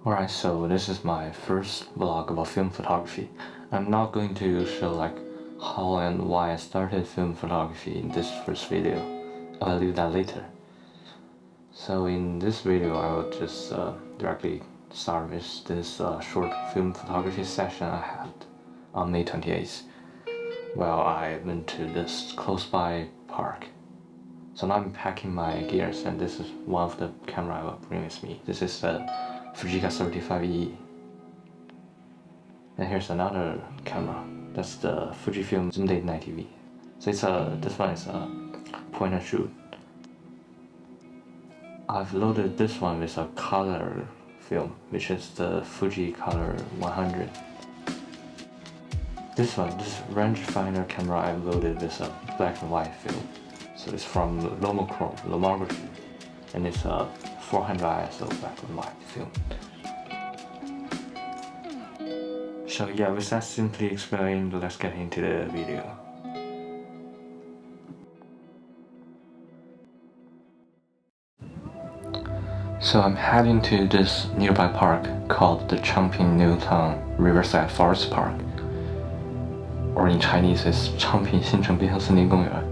Alright, so this is my first vlog about film photography. I'm not going to show how and why I started film photography in this first video. I'll leave that later. So in this video I will just directly start with this short film photography session I had on May 28th. Well, I went to this close by park. So now I'm packing my gears, and this is one of the camera I will bring with me. This is the Fujica 35E. And here's another camera. That's the Fujifilm Zoom Date 90V. So this one is a point and shoot. I've loaded this one with a color film, which is the Fuji Color 100. This rangefinder camera I loaded with a black and white film. So it's from Lomography, and it's a 400 ISO black and white film. So yeah, with that simply explained, let's get into the video. So I'm heading to this nearby park called the Changping Newtown Riverside Forest Park, or in Chinese it's Changping Xincheng Bianheng Senlin Gongyuan.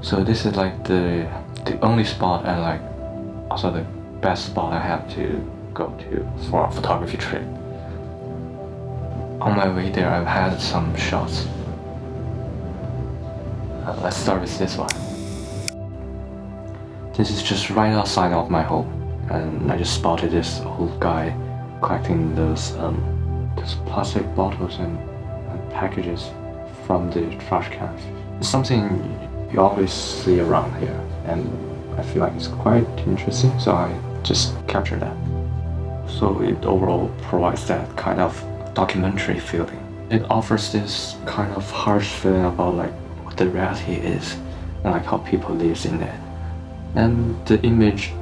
So this is like the only spot and also the best spot I have to go to for a photography trip. On my way there I've had some shots. Let's start with this one. This is just right outside of my home, and I just spotted this old guy collecting those plastic bottles and packages from the trash cans. It's something you always see around here, and I feel like it's quite interesting, so I just captured that. So it overall provides that kind of documentary feeling. It offers this kind of harsh feeling about what the reality is and how people live in it. And the image,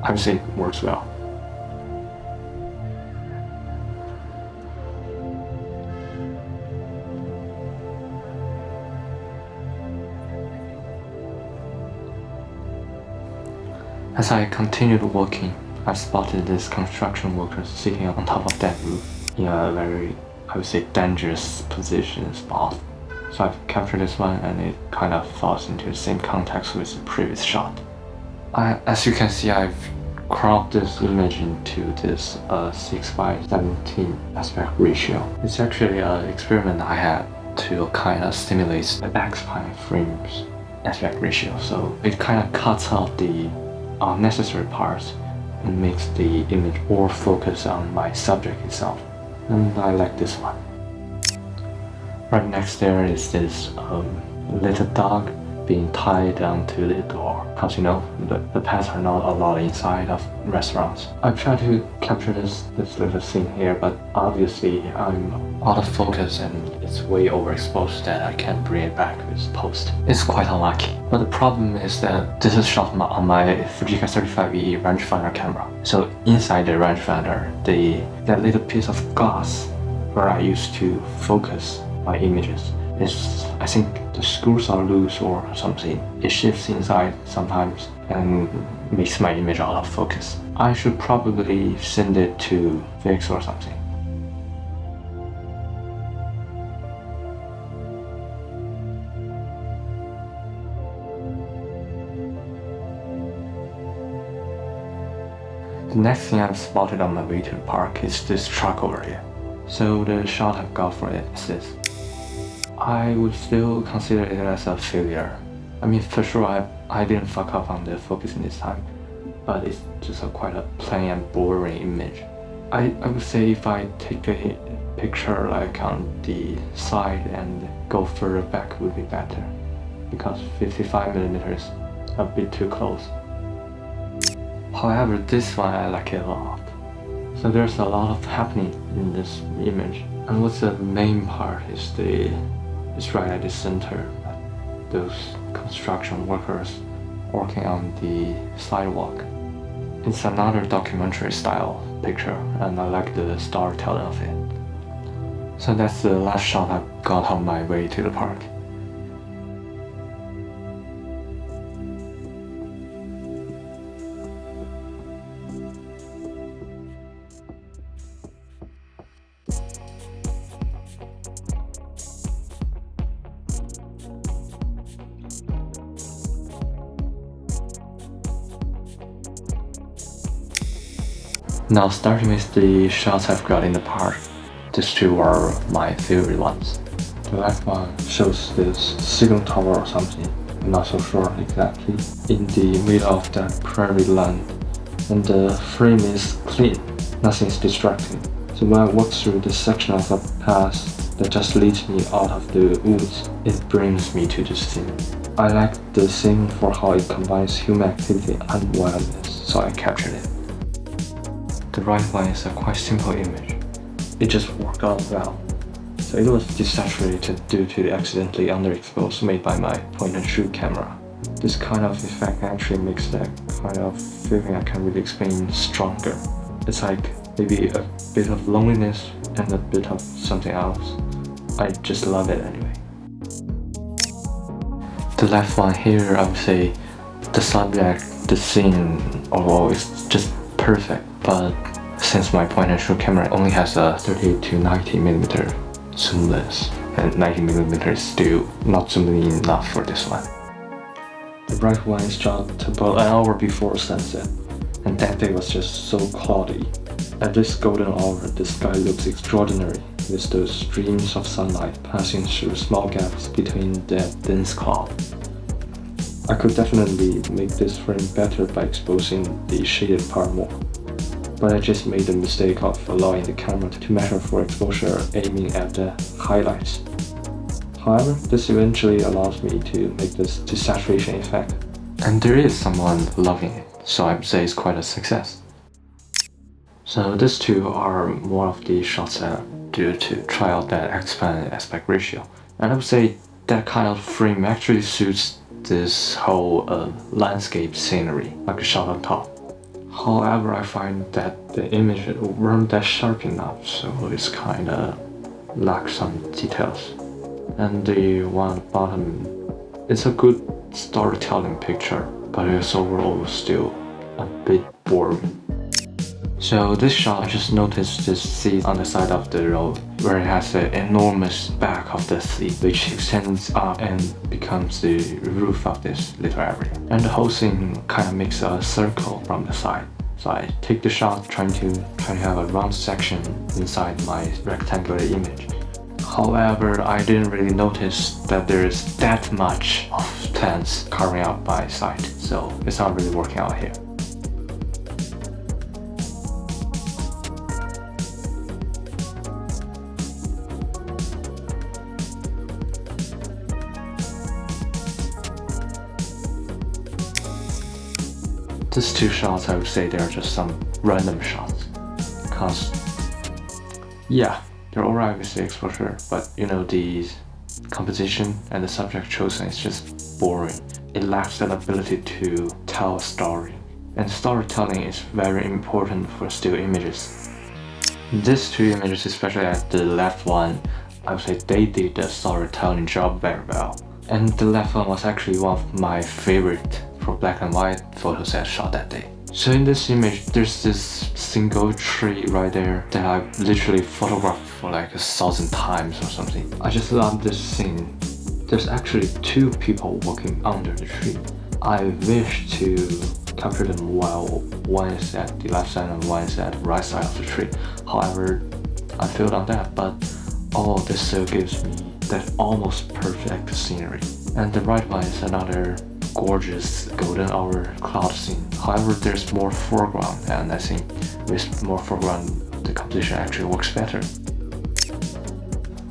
I would say, works well. As I continued walking, I spotted these construction workers sitting on top of that roof in a very, I would say, dangerous position spot. So I've captured this one, and it kind of falls into the same context with the previous shot. As you can see, I've cropped this image into this 6:17 aspect ratio. It's actually an experiment I had to kind of stimulate the X-Spline frames aspect ratio. So it kind of cuts out the unnecessary parts and makes the image more focused on my subject itself. And I like this one. Right next there is this little dog being tied onto the door, because the pets are not allowed inside of restaurants. I tried to capture this little scene here, but obviously I'm out of focus and it's way overexposed that I can't bring it back with post. It's quite unlucky. But the problem is that this is shot on my Fujica 35E rangefinder camera. So inside the rangefinder, that little piece of glass where I used to focus my images, I think the screws are loose or something. It shifts inside sometimes and makes my image out of focus. I should probably send it to fix or something. The next thing I've spotted on my way to the park is this truck over here. So the shot I've got for it is this. I would still consider it as a failure. I mean, for sure I didn't fuck up on the focusing this time, but it's just quite a plain and boring image. I would say if I take a picture on the side and go further back would be better, because 55mm is a bit too close. However, this one I like it a lot. So there's a lot of happening in this image, and what's the main part is it's right at the center. Those construction workers working on the sidewalk. It's another documentary style picture, and I like the storytelling of it. So that's the last shot I got on my way to the park. Now starting with the shots I've got in the park, these two are my favorite ones. The left one shows this signal tower or something, I'm not so sure exactly, in the middle of that prairie land, and the frame is clean, nothing is distracting. So when I walk through this section of a path that just leads me out of the woods, it brings me to this scene. I like the scene for how it combines human activity and wildness, so I captured it. The right one is a quite simple image. It just worked out well. So it was desaturated due to the accidentally underexposed made by my point-and-shoot camera. This kind of effect actually makes that kind of feeling I can't really explain stronger. It's like maybe a bit of loneliness and a bit of something else. I just love it anyway. The left one here, I would say the subject, the scene overall is just perfect, but since my point-and-shoot camera only has a 30 to 90mm zoom lens, and 90mm is still not zoomed in enough for this one. The right one is shot about an hour before sunset, and that day was just so cloudy. At this golden hour, the sky looks extraordinary, with those streams of sunlight passing through small gaps between that dense cloud. I could definitely make this frame better by exposing the shaded part more, but I just made the mistake of allowing the camera to measure for exposure aiming at the highlights. However, this eventually allows me to make this desaturation effect. And there is someone loving it, so I'd say it's quite a success. So these two are more of the shots that I do to try out that expand aspect ratio. And I would say that kind of frame actually suits this whole landscape scenery, like a shot on top. However, I find that the image weren't that sharp enough, so it's kinda lacks some details. And the one at the bottom, it's a good storytelling picture, but it's overall still a bit boring. So this shot, I just noticed this seat on the side of the road, where it has an enormous back of the seat, which extends up and becomes the roof of this little area. And the whole scene kind of makes a circle from the side. So I take the shot trying to have a round section inside my rectangular image. However, I didn't really notice that there is that much of tents carving out my side, so it's not really working out here. These two shots, I would say they're just some random shots, because yeah, they're alright with the exposure, but you know, the composition and the subject chosen is just boring. It lacks that ability to tell a story, and storytelling is very important for still images. These two images, especially at the left one, I would say they did the storytelling job very well. And the left one was actually one of my favorite for black and white photos I shot that day. So in this image, there's this single tree right there that I literally photographed for like 1,000 times or something. I just love this scene. There's actually two people walking under the tree. I wish to capture them while one is at the left side and one is at the right side of the tree. However, I failed on that, but all this still gives me that almost perfect scenery. And the right one is another gorgeous golden hour cloud scene. However, there's more foreground, and I think with more foreground the composition actually works better.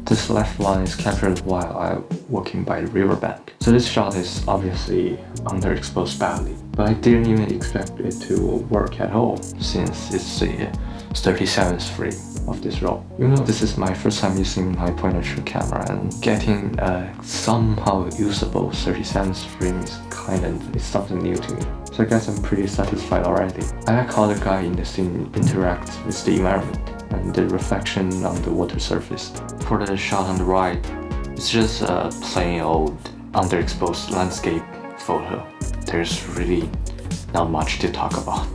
This left one is captured while I'm walking by the riverbank. So this shot is obviously underexposed badly, but I didn't even expect it to work at all, since it's the 37th frame of this roll. You know, this is my first time using my point-and-shoot camera, and getting a somehow usable 37th frame is something new to me. So I guess I'm pretty satisfied already. I like how the guy in the scene interacts with the environment and the reflection on the water surface. For the shot on the right, it's just a plain old underexposed landscape photo. There's really not much to talk about.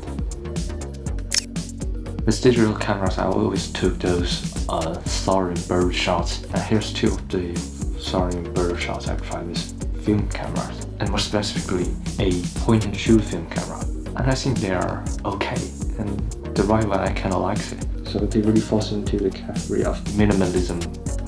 With digital cameras, I always took those soaring bird shots, and here's two of the soaring bird shots I've tried with film cameras, and more specifically a point-and-shoot film camera. And I think they are okay, and the right one, I kinda likes it. So they really falls into the category of minimalism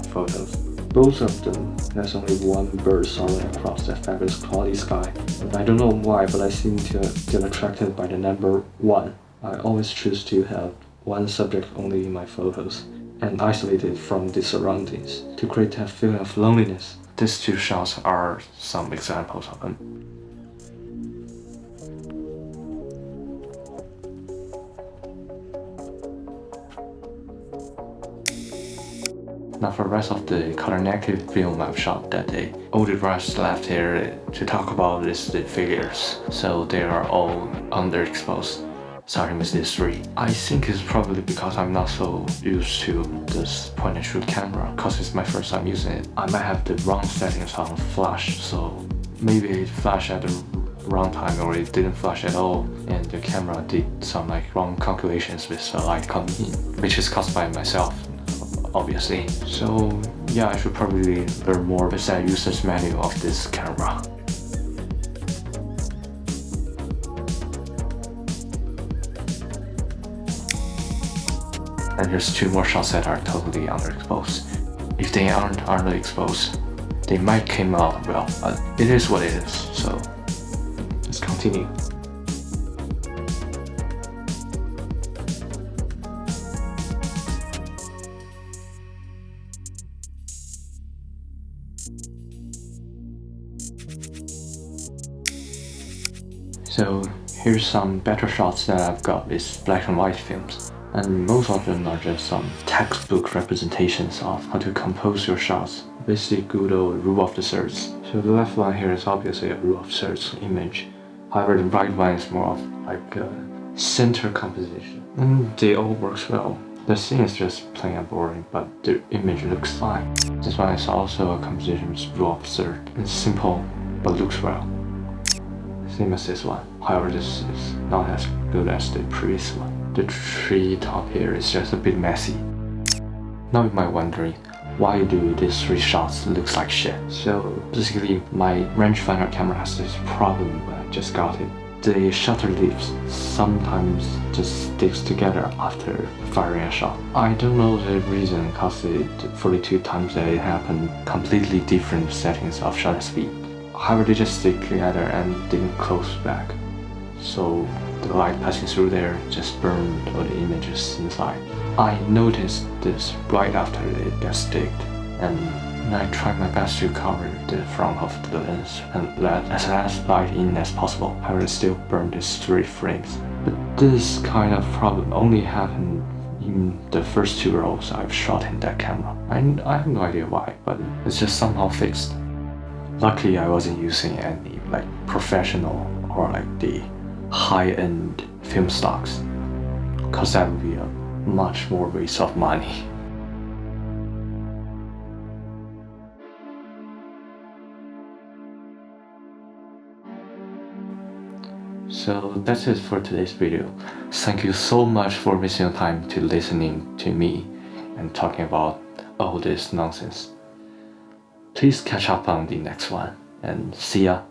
photos. Both of them, there's only one bird soaring across that fabulous cloudy sky. And I don't know why, but I seem to get attracted by the number 1. I always choose to have one subject only in my photos and isolate it from the surroundings to create that feeling of loneliness. These two shots are some examples of them. Now for the rest of the color negative film I've shot that day, all the rest left here to talk about is the figures, so they are all underexposed, starting with these 3. I think it's probably because I'm not so used to this point and shoot camera, cause it's my first time using it. I might have the wrong settings on flash, so maybe it flashed at the wrong time or it didn't flash at all, and the camera did some wrong calculations with the light coming in, which is caused by myself, obviously. So yeah, I should probably learn more with that user's manual of this camera. And there's 2 more shots that are totally underexposed. If they aren't underexposed, they might come out well, but it is what it is, so let's continue. So here's some better shots that I've got with black and white films, and most of them are just some textbook representations of how to compose your shots. Basically good old rule of the thirds. So the left one here is obviously a rule of thirds image. However, the right one is more of a center composition. And they all works well. The scene is just plain and boring, but the image looks fine. This one is also a composition with rule of third. It's simple, but looks well. Same as this one. However, this is not as good as the previous one. The tree top here is just a bit messy. Now you might wondering, why do these 3 shots looks like shit? So basically my rangefinder camera has this problem when I just got it. The shutter leaves sometimes just sticks together after firing a shot. I don't know the reason, cause the 42 times that it happened, completely different settings of shutter speed. However, they just stick together and didn't close back. So the light passing through there just burned all the images inside. I noticed this right after it got sticked, and I tried my best to cover the front of the lens and let as less light in as possible. However, it still burned these 3 frames. But this kind of problem only happened in the first 2 rolls I've shot in that camera. I have no idea why, but it's just somehow fixed. Luckily, I wasn't using any professional or the high-end film stocks, cause that would be a much more waste of money. So that's it for today's video. Thank you so much for wasting your time to listening to me and talking about all this nonsense. Please catch up on the next one, and see ya.